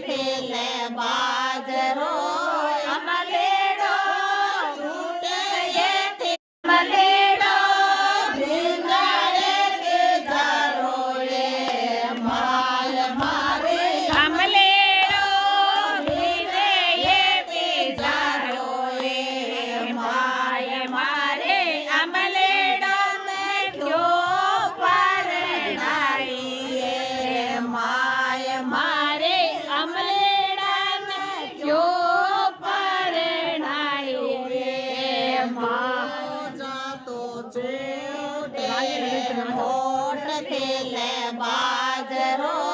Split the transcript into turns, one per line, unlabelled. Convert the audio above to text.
ખેલે બાજરો અમલેડો છૂટે એથી અમલેડો ભીંગાડે કે ધારો એ માય મારે અમલેડો ભીંગે એથી ધારો એ માય મારે અમલેડો ને ક્યો પરણાઈ એ માય મારે અમલેડા ને ક્યો પરણાઈ એ માં જાતો છે હોઠ ખેલે બાજરો